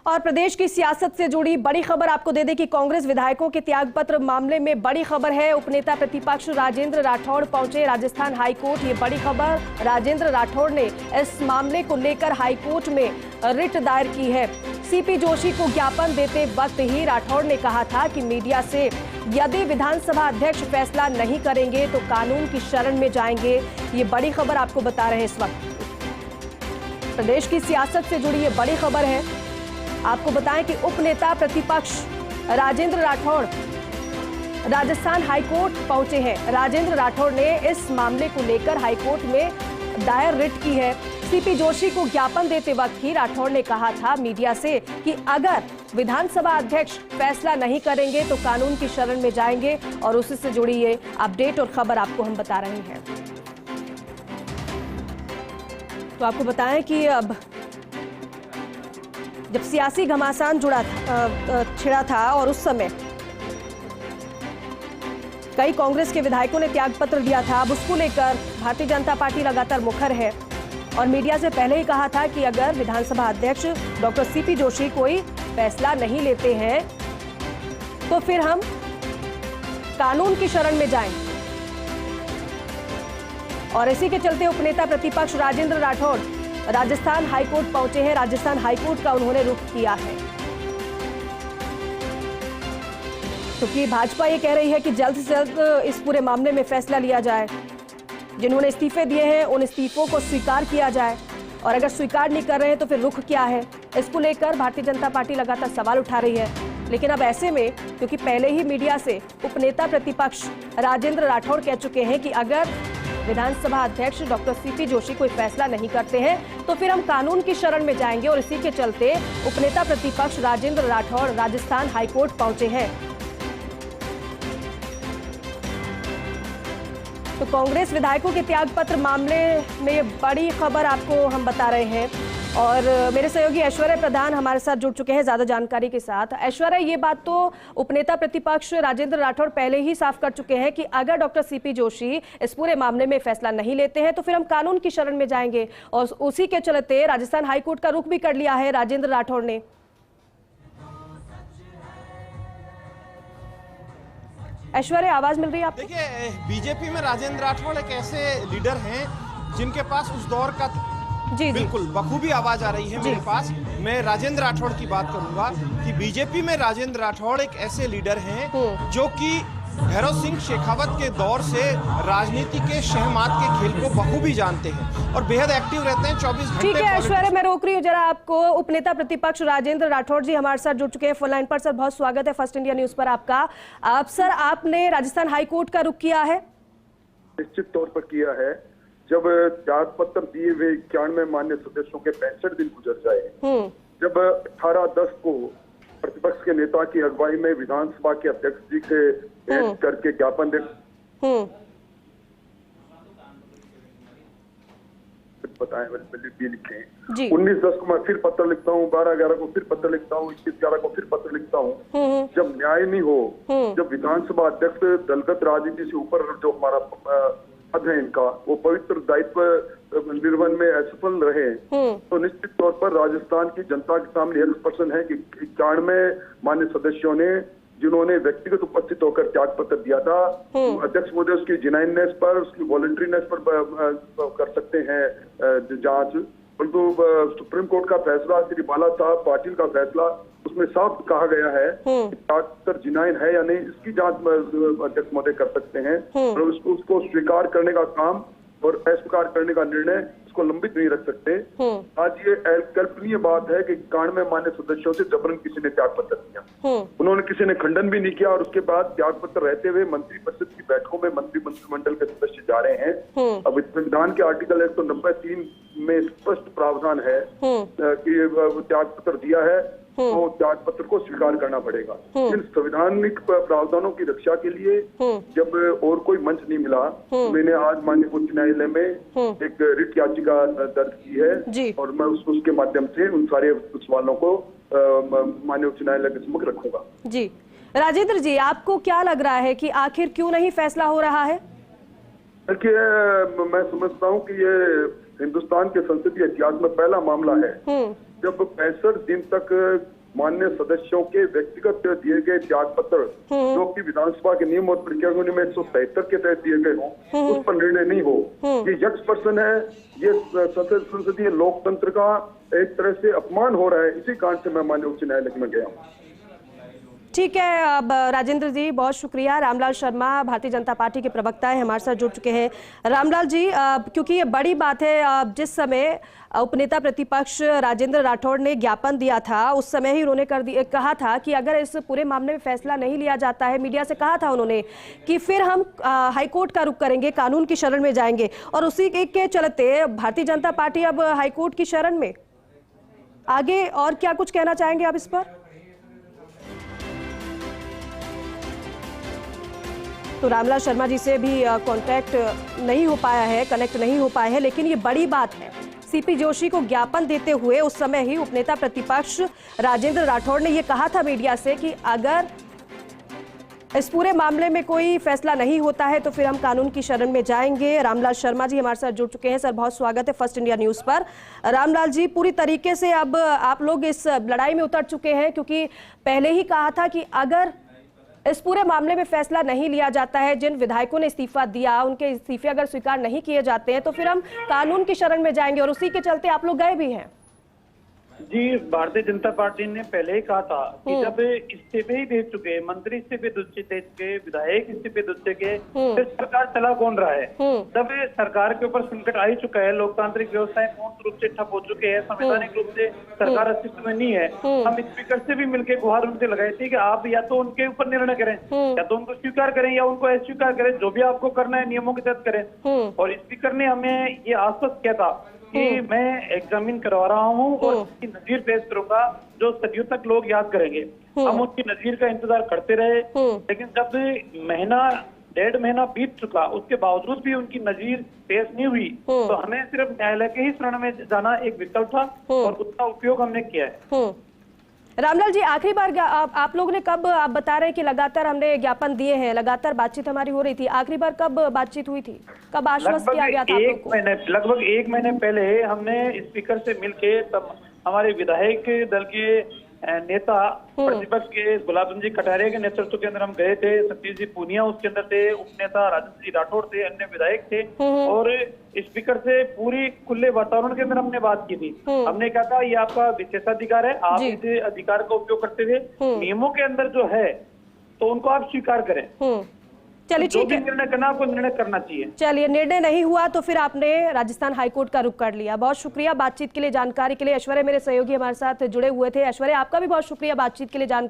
और प्रदेश की सियासत से जुड़ी बड़ी खबर आपको दे दें कि कांग्रेस विधायकों के त्यागपत्र मामले में बड़ी खबर है। उपनेता प्रतिपक्ष राजेंद्र राठौड़ पहुंचे राजस्थान हाईकोर्ट। ये बड़ी खबर, राजेंद्र राठौड़ ने इस मामले को लेकर हाईकोर्ट में रिट दायर की है। सीपी जोशी को ज्ञापन देते वक्त ही राठौड़ ने कहा था कि मीडिया से यदि विधानसभा अध्यक्ष फैसला नहीं करेंगे तो कानून की शरण में जाएंगे। ये बड़ी खबर आपको बता रहे हैं इस वक्त। प्रदेश की सियासत से जुड़ी ये बड़ी खबर है। आपको बताएं कि उपनेता प्रतिपक्ष राजेंद्र राठौड़ राजस्थान हाईकोर्ट पहुंचे हैं। राजेंद्र राठौड़ ने इस मामले को लेकर हाईकोर्ट में दायर रिट की है। सीपी जोशी को ज्ञापन देते वक्त ही राठौड़ ने कहा था मीडिया से कि अगर विधानसभा अध्यक्ष फैसला नहीं करेंगे तो कानून की शरण में जाएंगे। और उसी से जुड़ी ये अपडेट और खबर आपको हम बता रहे हैं। तो आपको बताएं कि अब जब सियासी घमासान छिड़ा था और उस समय कई कांग्रेस के विधायकों ने त्यागपत्र दिया था। अब उसको लेकर भारतीय जनता पार्टी लगातार मुखर है और मीडिया से पहले ही कहा था कि अगर विधानसभा अध्यक्ष डॉक्टर सीपी जोशी कोई फैसला नहीं लेते हैं तो फिर हम कानून की शरण में जाएंगे। और इसी के चलते उपनेता प्रतिपक्ष राजेंद्र राठौड़ राजस्थान हाईकोर्ट पहुंचे हैं। राजस्थान हाईकोर्ट का उन्होंने रुख किया है क्योंकि भाजपा ये कह रही है कि जल्द से जल्द इस पूरे मामले में फैसला लिया जाए। जिन्होंने इस्तीफे दिए हैं उन इस्तीफों को स्वीकार किया जाए और अगर स्वीकार नहीं कर रहे हैं तो फिर रुख क्या है, इसको लेकर भारतीय जनता पार्टी लगातार सवाल उठा रही है। लेकिन अब ऐसे में क्योंकि पहले ही मीडिया से उपनेता प्रतिपक्ष राजेंद्र राठौड़ कह चुके हैं कि अगर विधानसभा अध्यक्ष डॉक्टर सीपी जोशी कोई फैसला नहीं करते हैं तो फिर हम कानून की शरण में जाएंगे। और इसी के चलते उपनेता प्रतिपक्ष राजेंद्र राठौड़ राजस्थान हाईकोर्ट पहुंचे हैं। तो कांग्रेस विधायकों के त्यागपत्र मामले में बड़ी खबर आपको हम बता रहे हैं और मेरे सहयोगी ऐश्वर्या प्रधान हमारे साथ जुड़ चुके हैं ज्यादा जानकारी के साथ। ऐश्वर्या, ये बात तो उपनेता प्रतिपक्ष राजेंद्र राठौड़ पहले ही साफ कर चुके हैं कि अगर डॉक्टर सीपी जोशी इस पूरे मामले में फैसला नहीं लेते हैं तो फिर हम कानून की शरण में जाएंगे और उसी के चलते राजस्थान हाईकोर्ट का रुख भी कर लिया है राजेंद्र राठौड़ ने। ऐश्वर्या, आवाज मिल रही है आपको? देखिए, बीजेपी में राजेंद्र राठौड़ एक ऐसे लीडर हैं जिनके पास उस दौर का जी बिल्कुल बखूबी आवाज आ रही है मेरे पास। मैं राजेंद्र राठौड़ की बात करूंगा कि बीजेपी में राजेंद्र राठौड़ एक ऐसे लीडर हैं जो कि भैरव सिंह शेखावत के दौर से राजनीति के शहमात के खेल को बखूबी जानते हैं और बेहद एक्टिव रहते हैं 24 घंटे। ठीक है ऐश्वर्या, मैं रोक रही हूँ जरा आपको। उपनेता प्रतिपक्ष राजेंद्र राठौड़ जी हमारे साथ जुड़ चुके हैं फोन लाइन पर। सर, बहुत स्वागत है फर्स्ट इंडिया न्यूज पर आपका। आप सर, आपने राजस्थान हाईकोर्ट का रुख किया है? निश्चित तौर पर किया है। जब त्यागपत्र दिए हुए 91 मान्य सदस्यों के 65 दिन गुजर जाए, जब 18/10 को प्रतिपक्ष के नेता की अगुवाई में विधानसभा के अध्यक्ष जी से भेंट करके ज्ञापन दे बताए लिखे। 19/10 को मैं फिर पत्र लिखता हूँ, 12/11 को फिर पत्र लिखता हूँ, 21/11 को फिर पत्र लिखता हूँ। जब न्याय नहीं हो, जब विधानसभा अध्यक्ष दलगत राजनीति से ऊपर जो हमारा पद है इनका, वो पवित्र दायित्व निर्वहन में असफल रहे, तो निश्चित तौर पर राजस्थान की जनता के सामने एक प्रश्न है कि 91 मान्य सदस्यों ने जिन्होंने व्यक्तिगत उपस्थित होकर त्यागपत्र दिया था, अध्यक्ष महोदय उसकी जेन्युइननेस पर, उसकी वॉलंटरीनेस पर कर सकते हैं जांच। परंतु सुप्रीम कोर्ट का फैसला, श्री बाला साहब पाटिल का फैसला, उसमें साफ कहा गया है कि त्यागपत्र जेन्युइन है या नहीं, इसकी जांच अध्यक्ष महोदय कर सकते हैं और उसको स्वीकार करने का काम और अस्वीकार करने का निर्णय इसको लंबित नहीं रख सकते। आज ये कल्पनीय बात है कि 91 मान्य सदस्यों से जबरन किसी ने त्यागपत्र दिया। उन्होंने किसी ने खंडन भी नहीं किया और उसके बाद त्यागपत्र रहते हुए मंत्रिपरिषद की बैठकों में मंत्रिमंडल के सदस्य जा रहे हैं। अब संविधान के आर्टिकल 190(3) में स्पष्ट प्रावधान है कि त्यागपत्र दिया है तो त्यागपत्र को स्वीकार करना पड़ेगा। इन संवैधानिक प्रावधानों की रक्षा के लिए जब और कोई मंच नहीं मिला, मैंने आज माननीय उच्च न्यायालय में एक रिट याचिका दर्ज की है और मैं उसके माध्यम से उन सारे सवालों को माननीय उच्च न्यायालय के सम्मुख रखूंगा। जी राजेंद्र जी, आपको क्या लग रहा है कि आखिर क्यों नहीं फैसला हो रहा है? देखिए, मैं समझता हूँ कि ये हिंदुस्तान के संसदीय इतिहास में पहला मामला है जब 65 दिन तक माननीय सदस्यों के व्यक्तिगत दिए गए त्याग पत्र जो कि विधानसभा के नियम और प्रक्रिया में 177 के तहत दिए गए हों, उस पर निर्णय नहीं हो, ये यक्ष प्रश्न है। ये संसदीय लोकतंत्र का एक तरह से अपमान हो रहा है। इसी कारण से मैं माननीय उच्च न्यायालय में गया हूँ। ठीक है, अब राजेंद्र जी बहुत शुक्रिया। रामलाल शर्मा भारतीय जनता पार्टी के प्रवक्ता है, हमारे साथ जुड़ चुके हैं। रामलाल जी, क्योंकि ये बड़ी बात है, जिस समय उपनेता प्रतिपक्ष राजेंद्र राठौड़ ने ज्ञापन दिया था उस समय ही उन्होंने कहा था कि अगर इस पूरे मामले में फैसला नहीं लिया जाता है, मीडिया से कहा था उन्होंने कि फिर हम हाईकोर्ट का रुख करेंगे, कानून की शरण में जाएंगे, और उसी के चलते भारतीय जनता पार्टी अब हाईकोर्ट की शरण में। आगे और क्या कुछ कहना चाहेंगे आप इस पर? तो रामलाल शर्मा जी से भी कांटेक्ट नहीं हो पाया है, कनेक्ट नहीं हो पाए हैं, लेकिन ये बड़ी बात है। सीपी जोशी को ज्ञापन देते हुए उस समय ही उपनेता प्रतिपक्ष राजेंद्र राठौड़ ने ये कहा था मीडिया से कि अगर इस पूरे मामले में कोई फैसला नहीं होता है तो फिर हम कानून की शरण में जाएंगे। रामलाल शर्मा जी हमारे साथ जुड़ चुके हैं। सर बहुत स्वागत है फर्स्ट इंडिया न्यूज पर। रामलाल जी, पूरी तरीके से अब आप लोग इस लड़ाई में उतर चुके हैं, क्योंकि पहले ही कहा था कि अगर इस पूरे मामले में फैसला नहीं लिया जाता है, जिन विधायकों ने इस्तीफा दिया उनके इस्तीफे अगर स्वीकार नहीं किए जाते हैं तो फिर हम कानून की शरण में जाएंगे, और उसी के चलते आप लोग गए भी हैं। जी, भारतीय जनता पार्टी ने पहले ही कहा था कि जब इस्तीफे ही दे चुके, मंत्री इस्तीफे दे चुके, विधायक इस्तीफे दे चुके, फिर सरकार चला कौन रहा है? जब सरकार के ऊपर संकट आ ही चुका है, लोकतांत्रिक व्यवस्थाएं पूर्ण रूप से ठप हो चुके हैं, संवैधानिक रूप से सरकार अस्तित्व में नहीं है, हम स्पीकर से भी मिलकर गुहार उनसे लगाई थी कि आप या तो उनके ऊपर निर्णय करें, या तो उनको स्वीकार करें या उनको अस्वीकार करें, जो भी आपको करना है नियमों के तहत करें। और स्पीकर ने हमें ये आश्वस्त किया था कि मैं एग्जामिन करवा रहा हूँ और उसकी नजीर पेश करूंगा जो सदियों तक लोग याद करेंगे। हम उसकी नजीर का इंतजार करते रहे, लेकिन जब महीना 1.5 महीना बीत चुका, उसके बावजूद भी उनकी नजीर पेश नहीं हुई, तो हमें सिर्फ न्यायालय के ही शरण में जाना एक विकल्प था और उसका उपयोग हमने किया है। रामलाल जी, आखिरी बार आप लोगों ने कब, आप बता रहे हैं कि लगातार हमने ज्ञापन दिए हैं, लगातार बातचीत हमारी हो रही थी, आखिरी बार कब बातचीत हुई थी, कब आश्वस्त किया गया था आप लोगों को? लगभग 1 महीने पहले हमने स्पीकर से मिलके, तब हमारे विधायक दल के नेता प्रतिपक्ष के गुलाब चंद जी कटारिया के नेतृत्व के अंदर हम गए थे, सतीश जी पूनिया उसके अंदर थे, उपनेता राजेंद्र जी राठौड़ थे, अन्य विधायक थे, और स्पीकर से पूरी खुले वातावरण के अंदर हमने बात की थी। हमने कहा था ये आपका विशेषाधिकार है, आप इस अधिकार का उपयोग करते हुए नियमों के अंदर जो है तो उनको आप स्वीकार करें। चलिए जो ठीक भी है, निर्णय करना आपको निर्णय करना चाहिए। चलिए, निर्णय नहीं हुआ तो फिर आपने राजस्थान हाईकोर्ट का रुख कर लिया। बहुत शुक्रिया बातचीत के लिए, जानकारी के लिए। ऐश्वर्या मेरे सहयोगी हमारे साथ जुड़े हुए थे। ऐश्वर्या, आपका भी बहुत शुक्रिया बातचीत के लिए, जानकारी